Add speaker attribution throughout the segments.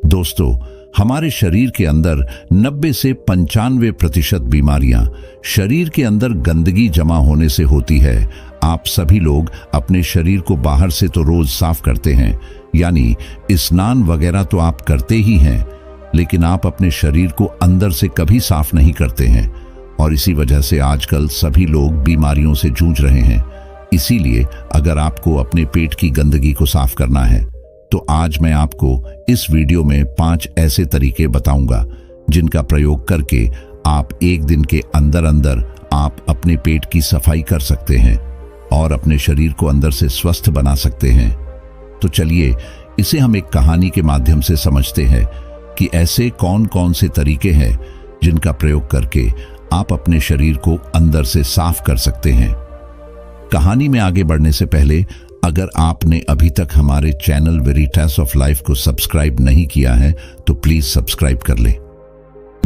Speaker 1: दोस्तों, हमारे शरीर के अंदर 90 से 95% बीमारियां शरीर के अंदर गंदगी जमा होने से होती है। आप सभी लोग अपने शरीर को बाहर से तो रोज साफ करते हैं, यानी स्नान वगैरह तो आप करते ही हैं, लेकिन आप अपने शरीर को अंदर से कभी साफ नहीं करते हैं और इसी वजह से आजकल सभी लोग बीमारियों से जूझ रहे हैं। इसीलिए अगर आपको अपने पेट की गंदगी को साफ करना है तो आज मैं आपको इस वीडियो में 5 ऐसे तरीके बताऊंगा जिनका प्रयोग करके आप एक दिन के अंदर अंदर आप अपने पेट की सफाई कर सकते हैं और अपने शरीर को अंदर से स्वस्थ बना सकते हैं। तो चलिए इसे हम एक कहानी के माध्यम से समझते हैं कि ऐसे कौन कौन से तरीके हैं जिनका प्रयोग करके आप अपने शरीर को अंदर से साफ कर सकते हैं। कहानी में आगे बढ़ने से पहले अगर आपने अभी तक हमारे चैनल वेरिटास ऑफ लाइफ को सब्सक्राइब नहीं किया है तो प्लीज सब्सक्राइब कर लें।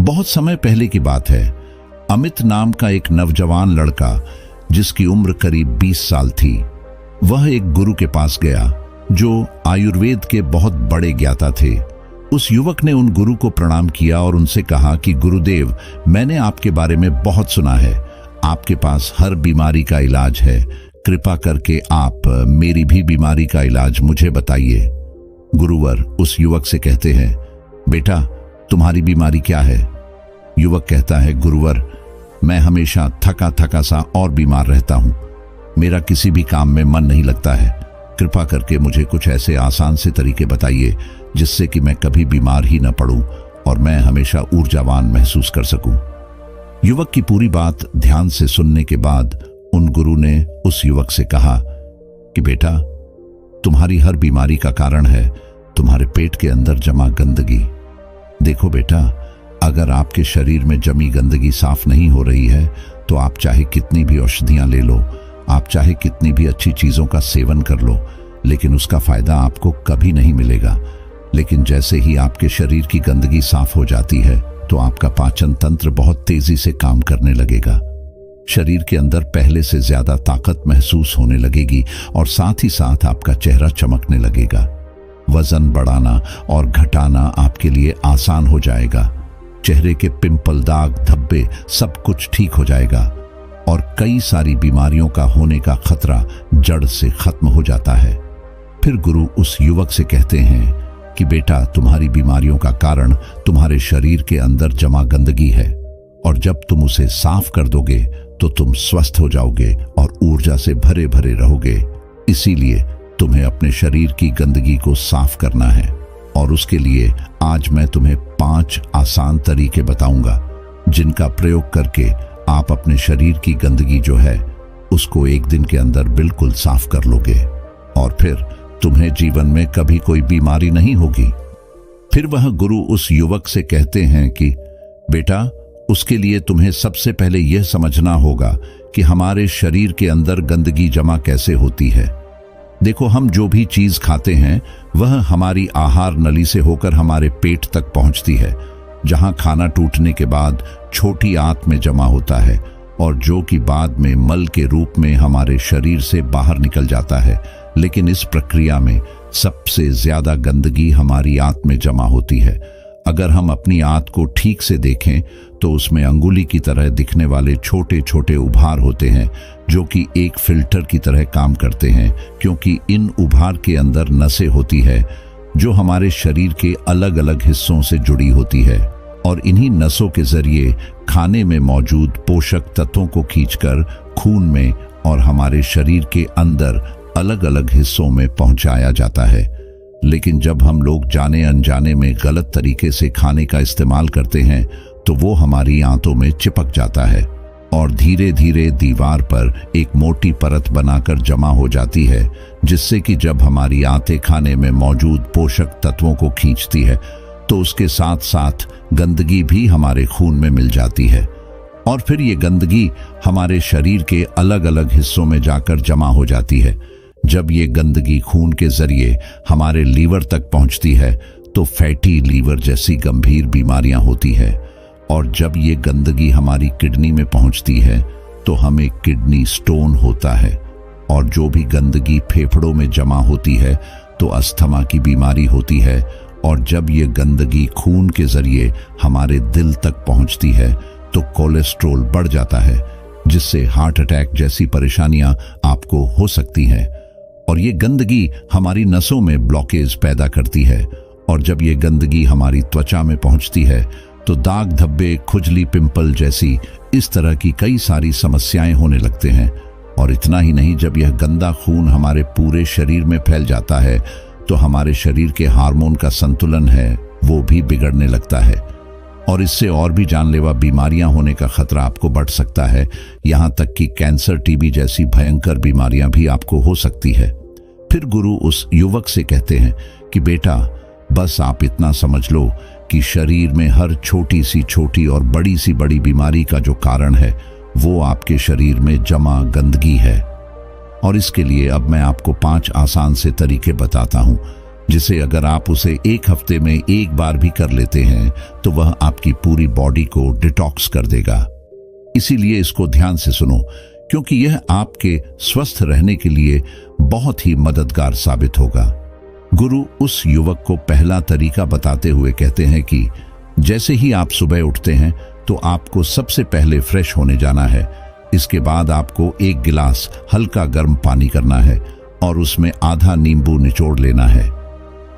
Speaker 1: बहुत समय पहले की बात है, अमित नाम का एक नौजवान लड़का जिसकी उम्र करीब 20 साल थी, वह एक गुरु के पास गया जो आयुर्वेद के बहुत बड़े ज्ञाता थे। उस युवक ने उन गुरु को प्रणाम किया और उनसे कहा कि गुरुदेव, मैंने आपके बारे में बहुत सुना है, आपके पास हर बीमारी का इलाज है, कृपा करके आप मेरी भी बीमारी का इलाज मुझे बताइए। गुरुवर उस युवक से कहते हैं, बेटा तुम्हारी बीमारी क्या है? युवक कहता है, गुरुवर मैं हमेशा थका थका सा और बीमार रहता हूं, मेरा किसी भी काम में मन नहीं लगता है, कृपा करके मुझे कुछ ऐसे आसान से तरीके बताइए जिससे कि मैं कभी बीमार ही न पड़ूं और मैं हमेशा ऊर्जावान महसूस कर सकूं। युवक की पूरी बात ध्यान से सुनने के बाद उन गुरु ने उस युवक से कहा कि बेटा तुम्हारी हर बीमारी का कारण है तुम्हारे पेट के अंदर जमा गंदगी। देखो बेटा, अगर आपके शरीर में जमी गंदगी साफ नहीं हो रही है तो आप चाहे कितनी भी औषधियां ले लो, आप चाहे कितनी भी अच्छी चीजों का सेवन कर लो, लेकिन उसका फायदा आपको कभी नहीं मिलेगा। लेकिन जैसे ही आपके शरीर की गंदगी साफ हो जाती है तो आपका पाचन तंत्र बहुत तेजी से काम करने लगेगा, शरीर के अंदर पहले से ज्यादा ताकत महसूस होने लगेगी और साथ ही साथ आपका चेहरा चमकने लगेगा। वजन बढ़ाना और घटाना आपके लिए आसान हो जाएगा, चेहरे के पिंपल, दाग, धब्बे सब कुछ ठीक हो जाएगा और कई सारी बीमारियों का होने का खतरा जड़ से खत्म हो जाता है। फिर गुरु उस युवक से कहते हैं कि बेटा तुम्हारी बीमारियों का कारण तुम्हारे शरीर के अंदर जमा गंदगी है और जब तुम उसे साफ कर दोगे तो तुम स्वस्थ हो जाओगे और ऊर्जा से भरे भरे रहोगे। इसीलिए तुम्हें अपने शरीर की गंदगी को साफ करना है और उसके लिए आज मैं तुम्हें 5 आसान तरीके बताऊंगा जिनका प्रयोग करके आप अपने शरीर की गंदगी जो है उसको एक दिन के अंदर बिल्कुल साफ कर लोगे और फिर तुम्हें जीवन में कभी कोई बीमारी नहीं होगी। फिर वह गुरु उस युवक से कहते हैं कि बेटा उसके लिए तुम्हें सबसे पहले यह समझना होगा कि हमारे शरीर के अंदर गंदगी जमा कैसे होती है। देखो, हम जो भी चीज खाते हैं वह हमारी आहार नली से होकर हमारे पेट तक पहुंचती है, जहां खाना टूटने के बाद छोटी आंत में जमा होता है और जो कि बाद में मल के रूप में हमारे शरीर से बाहर निकल जाता है। लेकिन इस प्रक्रिया में सबसे ज्यादा गंदगी हमारी आंत में जमा होती है। अगर हम अपनी आंत को ठीक से देखें तो उसमें अंगुली की तरह दिखने वाले छोटे छोटे उभार होते हैं जो कि एक फिल्टर की तरह काम करते हैं, क्योंकि इन उभार के अंदर नसें होती है जो हमारे शरीर के अलग अलग हिस्सों से जुड़ी होती है और इन्हीं नसों के जरिए खाने में मौजूद पोषक तत्वों को खींचकर खून में और हमारे शरीर के अंदर अलग अलग हिस्सों में पहुंचाया जाता है। लेकिन जब हम लोग जाने अनजाने में गलत तरीके से खाने का इस्तेमाल करते हैं तो वो हमारी आंतों में चिपक जाता है और धीरे धीरे दीवार पर एक मोटी परत बनाकर जमा हो जाती है, जिससे कि जब हमारी आंतें खाने में मौजूद पोषक तत्वों को खींचती है तो उसके साथ साथ गंदगी भी हमारे खून में मिल जाती है और फिर ये गंदगी हमारे शरीर के अलग अलग हिस्सों में जाकर जमा हो जाती है। जब ये गंदगी खून के जरिए हमारे लीवर तक पहुंचती है तो फैटी लीवर जैसी गंभीर बीमारियां होती है और जब ये गंदगी हमारी किडनी में पहुंचती है तो हमें किडनी स्टोन होता है और जो भी गंदगी फेफड़ों में जमा होती है तो अस्थमा की बीमारी होती है और जब ये गंदगी खून के जरिए हमारे दिल तक पहुंचती है तो कोलेस्ट्रॉल बढ़ जाता है, जिससे हार्ट अटैक जैसी परेशानियां आपको हो सकती हैं। और ये गंदगी हमारी नसों में ब्लॉकेज पैदा करती है, और जब ये गंदगी हमारी त्वचा में पहुंचती है तो दाग धब्बे, खुजली, पिंपल जैसी इस तरह की कई सारी समस्याएं होने लगते हैं। और इतना ही नहीं, जब यह गंदा खून हमारे पूरे शरीर में फैल जाता है तो हमारे शरीर के हार्मोन का संतुलन है वो भी बिगड़ने लगता है, और इससे और भी जानलेवा बीमारियां होने का खतरा आपको बढ़ सकता है। यहां तक कि कैंसर, टीबी जैसी भयंकर बीमारियां भी आपको हो सकती है। फिर गुरु उस युवक से कहते हैं कि बेटा, बस आप इतना समझ लो कि शरीर में हर छोटी सी छोटी और बड़ी सी बड़ी बीमारी का जो कारण है वो आपके शरीर में जमा गंदगी है। और इसके लिए अब मैं आपको 5 आसान से तरीके बताता हूं, जिसे अगर आप उसे 1 हफ्ते में 1 बार भी कर लेते हैं तो वह आपकी पूरी बॉडी को डिटॉक्स कर देगा। इसीलिए इसको ध्यान से सुनो, क्योंकि यह आपके स्वस्थ रहने के लिए बहुत ही मददगार साबित होगा। गुरु उस युवक को पहला तरीका बताते हुए कहते हैं कि जैसे ही आप सुबह उठते हैं तो आपको सबसे पहले फ्रेश होने जाना है। इसके बाद आपको 1 गिलास हल्का गर्म पानी करना है और उसमें आधा नींबू निचोड़ लेना है,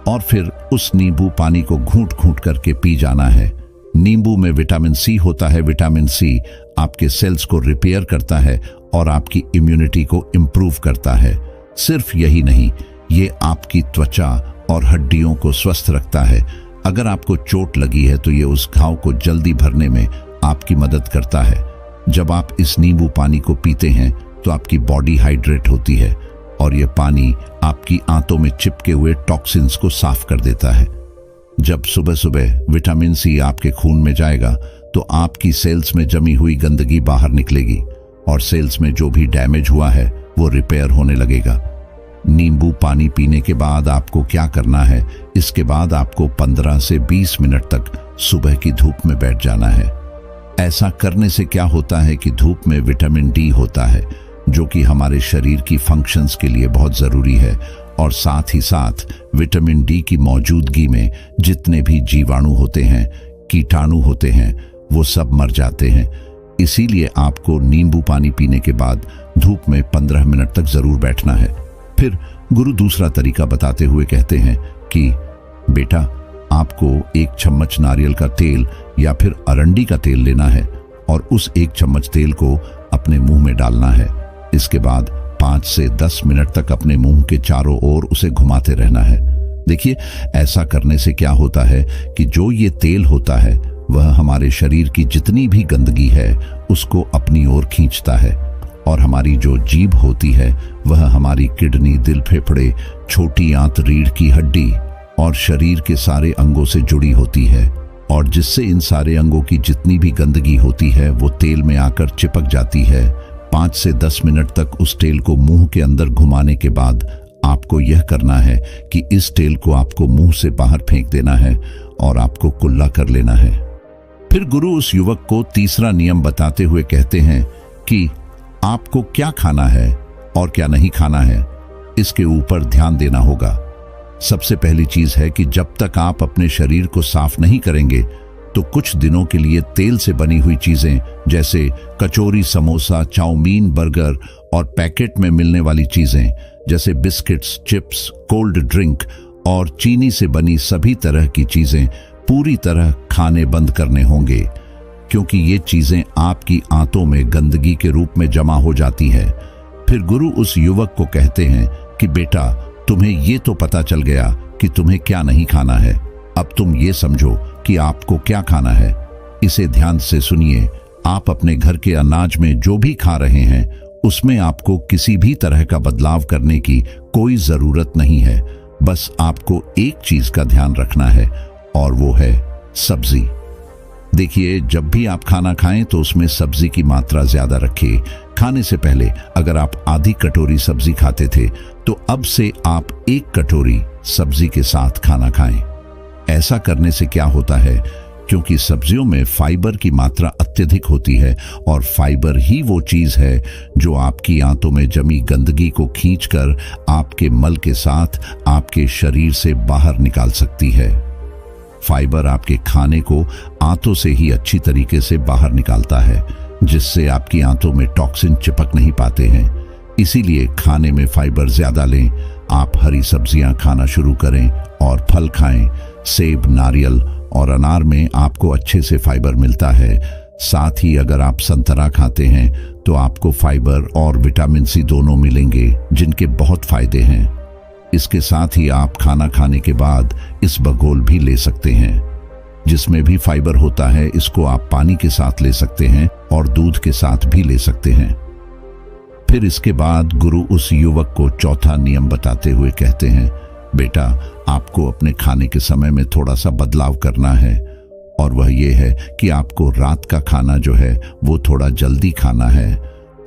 Speaker 1: और फिर उस नींबू पानी को घूंट घूंट करके पी जाना है। नींबू में विटामिन सी होता है। विटामिन सी आपके सेल्स को रिपेयर करता है और आपकी इम्यूनिटी को इम्प्रूव करता है। सिर्फ यही नहीं, ये आपकी त्वचा और हड्डियों को स्वस्थ रखता है। अगर आपको चोट लगी है तो ये उस घाव को जल्दी भरने में आपकी मदद करता है। जब आप इस नींबू पानी को पीते हैं तो आपकी बॉडी हाइड्रेट होती है, और ये पानी आपकी आंतों में चिपके हुए टॉक्सिन्स को साफ कर देता है। जब सुबह सुबह विटामिन सी आपके खून में जाएगा तो आपकी सेल्स में जमी हुई गंदगी बाहर निकलेगी, और सेल्स में जो भी डैमेज हुआ है वो रिपेयर होने लगेगा। नींबू पानी पीने के बाद आपको क्या करना है? इसके बाद आपको 15 से 20 मिनट तक सुबह की धूप में बैठ जाना है। ऐसा करने से क्या होता है कि धूप में विटामिन डी होता है, जो कि हमारे शरीर की फंक्शंस के लिए बहुत ज़रूरी है, और साथ ही साथ विटामिन डी की मौजूदगी में जितने भी जीवाणु होते हैं, कीटाणु होते हैं, वो सब मर जाते हैं। इसीलिए आपको नींबू पानी पीने के बाद धूप में 15 मिनट तक ज़रूर बैठना है। फिर गुरु दूसरा तरीका बताते हुए कहते हैं कि बेटा, आपको 1 चम्मच नारियल का तेल या फिर अरंडी का तेल लेना है, और उस 1 चम्मच तेल को अपने मुंह में डालना है। इसके बाद 5 से 10 मिनट तक अपने मुंह के चारों ओर उसे घुमाते रहना है। देखिए, ऐसा करने से क्या होता है कि जो ये तेल होता है वह हमारे शरीर की जितनी भी गंदगी है उसको अपनी ओर खींचता है, और हमारी जो जीभ होती है वह हमारी किडनी, दिल, फेफड़े, छोटी आंत, रीढ़ की हड्डी और शरीर के सारे अंगों से जुड़ी होती है, और जिससे इन सारे अंगों की जितनी भी गंदगी होती है वो तेल में आकर चिपक जाती है। 5 से 10 मिनट तक उस तेल को मुंह के अंदर घुमाने के बाद आपको यह करना है कि इस तेल को आपको मुंह से बाहर फेंक देना है और आपको कुल्ला कर लेना है। फिर गुरु उस युवक को तीसरा नियम बताते हुए कहते हैं कि आपको क्या खाना है और क्या नहीं खाना है, इसके ऊपर ध्यान देना होगा। सबसे पहली चीज है कि जब तक आप अपने शरीर को साफ नहीं करेंगे तो कुछ दिनों के लिए तेल से बनी हुई चीजें जैसे कचौरी, समोसा, चाउमीन, बर्गर और पैकेट में मिलने वाली चीजें जैसे बिस्किट्स, चिप्स, कोल्ड ड्रिंक और चीनी से बनी सभी तरह की चीजें पूरी तरह खाने बंद करने होंगे, क्योंकि ये चीजें आपकी आंतों में गंदगी के रूप में जमा हो जाती है। फिर गुरु उस युवक को कहते हैं कि बेटा, तुम्हें ये तो पता चल गया कि तुम्हें क्या नहीं खाना है, अब तुम ये समझो कि आपको क्या खाना है। इसे ध्यान से सुनिए। आप अपने घर के अनाज में जो भी खा रहे हैं उसमें आपको किसी भी तरह का बदलाव करने की कोई जरूरत नहीं है। बस आपको एक चीज का ध्यान रखना है और वो है सब्जी। देखिए, जब भी आप खाना खाएं तो उसमें सब्जी की मात्रा ज्यादा रखिए। खाने से पहले अगर आप आधी कटोरी सब्जी खाते थे तो अब से आप 1 कटोरी सब्जी के साथ खाना खाएं। ऐसा करने से क्या होता है, क्योंकि सब्जियों में फाइबर की मात्रा अत्यधिक होती है और फाइबर ही वो चीज है जो आपकी आंतों में जमी गंदगी को खींचकर आपके मल के साथ आपके शरीर से बाहर निकाल सकती है। फाइबर आपके खाने को आंतों से ही अच्छी तरीके से बाहर निकालता है, जिससे आपकी आंतों में टॉक्सिन चिपक नहीं पाते हैं। इसीलिए खाने में फाइबर ज्यादा लें। आप हरी सब्जियां खाना शुरू करें और फल खाएं। सेब, नारियल और अनार में आपको अच्छे से फाइबर मिलता है। साथ ही अगर आप संतरा खाते हैं तो आपको फाइबर और विटामिन सी दोनों मिलेंगे, जिनके बहुत फायदे हैं। इसके साथ ही आप खाना खाने के बाद इसबगोल भी ले सकते हैं, जिसमें भी फाइबर होता है। इसको आप पानी के साथ ले सकते हैं और दूध के साथ भी ले सकते हैं। फिर इसके बाद गुरु उस युवक को चौथा नियम बताते हुए कहते हैं, बेटा, आपको अपने खाने के समय में थोड़ा सा बदलाव करना है, और वह ये है कि आपको रात का खाना जो है वो थोड़ा जल्दी खाना है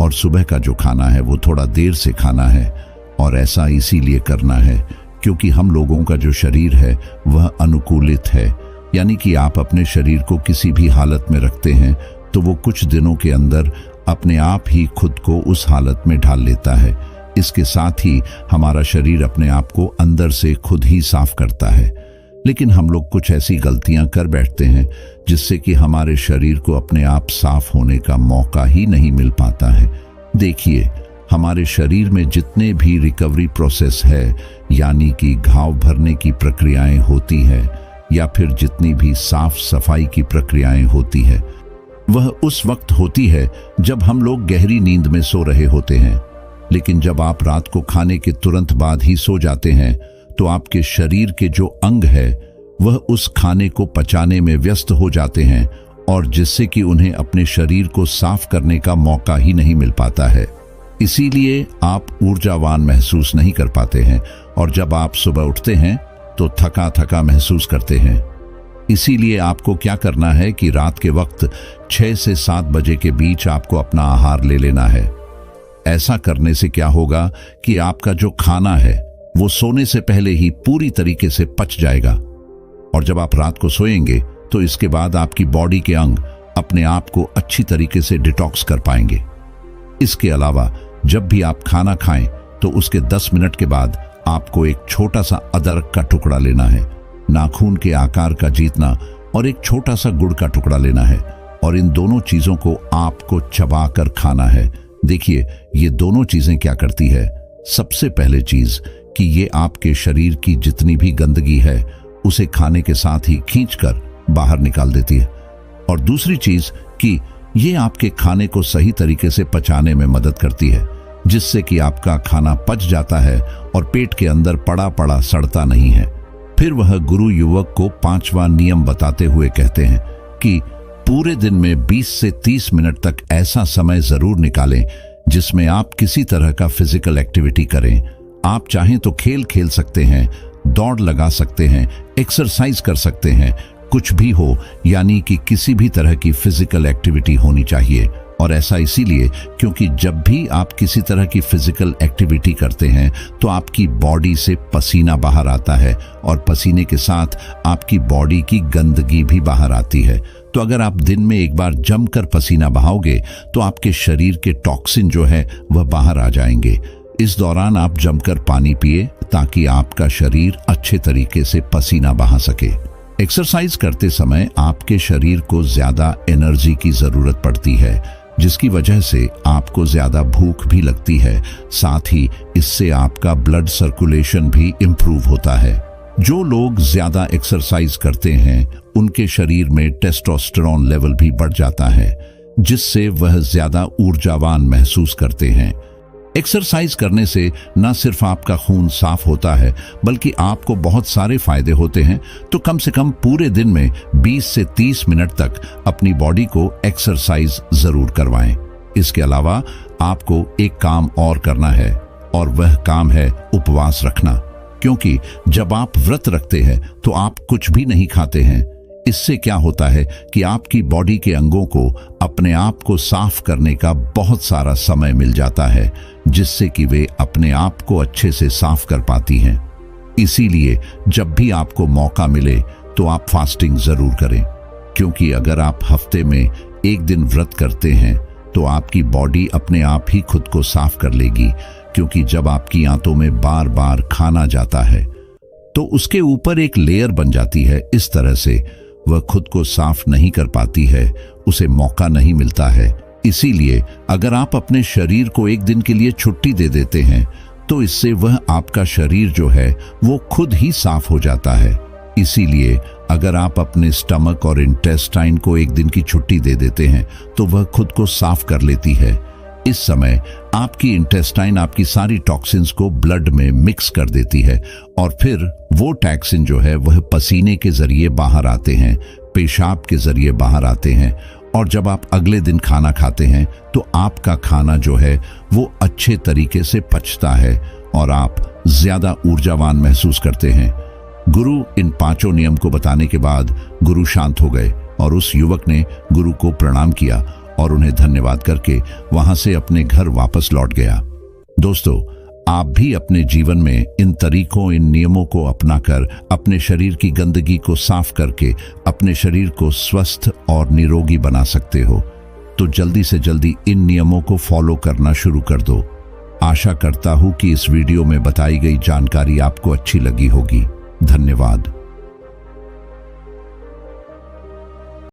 Speaker 1: और सुबह का जो खाना है वो थोड़ा देर से खाना है। और ऐसा इसीलिए करना है क्योंकि हम लोगों का जो शरीर है वह अनुकूलित है, यानी कि आप अपने शरीर को किसी भी हालत में रखते हैं तो वो कुछ दिनों के अंदर अपने आप ही खुद को उस हालत में ढाल लेता है। इसके साथ ही हमारा शरीर अपने आप को अंदर से खुद ही साफ करता है। लेकिन हम लोग कुछ ऐसी गलतियां कर बैठते हैं जिससे कि हमारे शरीर को अपने आप साफ होने का मौका ही नहीं मिल पाता है। देखिए, हमारे शरीर में जितने भी रिकवरी प्रोसेस है, यानी कि घाव भरने की प्रक्रियाएं होती है या फिर जितनी भी साफ सफाई की प्रक्रियाएं होती है, वह उस वक्त होती है जब हम लोग गहरी नींद में सो रहे होते हैं। लेकिन जब आप रात को खाने के तुरंत बाद ही सो जाते हैं तो आपके शरीर के जो अंग है वह उस खाने को पचाने में व्यस्त हो जाते हैं, और जिससे कि उन्हें अपने शरीर को साफ करने का मौका ही नहीं मिल पाता है। इसीलिए आप ऊर्जावान महसूस नहीं कर पाते हैं, और जब आप सुबह उठते हैं तो थका थका महसूस करते हैं। इसीलिए आपको क्या करना है कि रात के वक्त 6 से 7 बजे के बीच आपको अपना आहार ले लेना है। ऐसा करने से क्या होगा कि आपका जो खाना है वो सोने से पहले ही पूरी तरीके से पच जाएगा, और जब आप रात को सोएंगे तो इसके बाद आपकी बॉडी के अंग अपने आप को अच्छी तरीके से डिटॉक्स कर पाएंगे। इसके अलावा जब भी आप खाना खाएं तो उसके 10 मिनट के बाद आपको एक छोटा सा अदरक का टुकड़ा लेना है, नाखून के आकार का जीतना, और एक छोटा सा गुड़ का टुकड़ा लेना है, और इन दोनों चीजों को आपको चबाकर खाना है। देखिए, ये दोनों चीजें क्या करती है। सबसे पहले चीज कि ये आपके शरीर की जितनी भी गंदगी है उसे खाने के साथ ही खींचकर बाहर निकाल देती है, और दूसरी चीज कि ये आपके खाने को सही तरीके से पचाने में मदद करती है, जिससे कि आपका खाना पच जाता है और पेट के अंदर पड़ा पड़ा सड़ता नहीं है। फिर वह गुरु युवक को 5वां नियम बताते हुए कहते हैं कि पूरे दिन में 20 से 30 मिनट तक ऐसा समय जरूर निकालें जिसमें आप किसी तरह का फिजिकल एक्टिविटी करें। आप चाहें तो खेल खेल सकते हैं, दौड़ लगा सकते हैं, एक्सरसाइज कर सकते हैं, कुछ भी हो, यानी कि किसी भी तरह की फिजिकल एक्टिविटी होनी चाहिए। और ऐसा इसीलिए क्योंकि जब भी आप किसी तरह की फिजिकल एक्टिविटी करते हैं तो आपकी बॉडी से पसीना बाहर आता है, और पसीने के साथ आपकी बॉडी की गंदगी भी बाहर आती है। तो अगर आप दिन में एक बार जमकर पसीना बहाओगे तो आपके शरीर के टॉक्सिन जो है वह बाहर आ जाएंगे। इस दौरान आप जमकर पानी पिए ताकि आपका शरीर अच्छे तरीके से पसीना बहा सके। एक्सरसाइज करते समय आपके शरीर को ज्यादा एनर्जी की जरूरत पड़ती है, जिसकी वजह से आपको ज्यादा भूख भी लगती है। साथ ही इससे आपका ब्लड सर्कुलेशन भी इंप्रूव होता है। जो लोग ज्यादा एक्सरसाइज करते हैं उनके शरीर में टेस्टोस्टेरोन लेवल भी बढ़ जाता है, जिससे वह ज्यादा ऊर्जावान महसूस करते हैं। एक्सरसाइज करने से न सिर्फ आपका खून साफ होता है बल्कि आपको बहुत सारे फायदे होते हैं। तो कम से कम पूरे दिन में 20 से 30 मिनट तक अपनी बॉडी को एक्सरसाइज जरूर करवाएं। इसके अलावा आपको एक काम और करना है, और वह काम है उपवास रखना। क्योंकि जब आप व्रत रखते हैं तो आप कुछ भी नहीं खाते हैं। इससे क्या होता है कि आपकी बॉडी के अंगों को अपने आप को साफ करने का बहुत सारा समय मिल जाता है, जिससे कि वे अपने आप को अच्छे से साफ कर पाती हैं। इसीलिए जब भी आपको मौका मिले तो आप फास्टिंग जरूर करें, क्योंकि अगर आप हफ्ते में एक दिन व्रत करते हैं तो आपकी बॉडी अपने आप ही खुद को साफ कर लेगी। क्योंकि जब आपकी आंतों में बार बार खाना जाता है तो उसके ऊपर एक लेयर बन जाती है। इस तरह से वह खुद को साफ नहीं कर पाती है, उसे मौका नहीं मिलता है। इसीलिए अगर आप अपने शरीर को एक दिन के लिए छुट्टी दे देते हैं तो इससे वह आपका शरीर जो है वो खुद ही साफ हो जाता है। इसीलिए अगर आप अपने स्टमक और इंटेस्टाइन को एक दिन की छुट्टी दे देते हैं तो वह खुद को साफ कर लेती है। इस समय आपकी इंटेस्टाइन आपकी सारी टॉक्सिन्स को ब्लड में मिक्स कर देती है और फिर वो टॉक्सिन जो है वह पसीने के जरिए बाहर आते हैं, पेशाब के जरिए बाहर आते हैं और जब आप अगले दिन खाना खाते हैं तो आपका खाना जो है वो अच्छे तरीके से पचता है और आप ज्यादा ऊर्जावान महसूस करते हैं। गुरु इन 5 नियम को बताने के बाद गुरु शांत हो गए और उस युवक ने गुरु को प्रणाम किया और उन्हें धन्यवाद करके वहां से अपने घर वापस लौट गया। दोस्तों, आप भी अपने जीवन में इन तरीकों, इन नियमों को अपनाकर अपने शरीर की गंदगी को साफ करके अपने शरीर को स्वस्थ और निरोगी बना सकते हो। तो जल्दी से जल्दी इन नियमों को फॉलो करना शुरू कर दो। आशा करता हूं कि इस वीडियो में बताई गई जानकारी आपको अच्छी लगी होगी। धन्यवाद।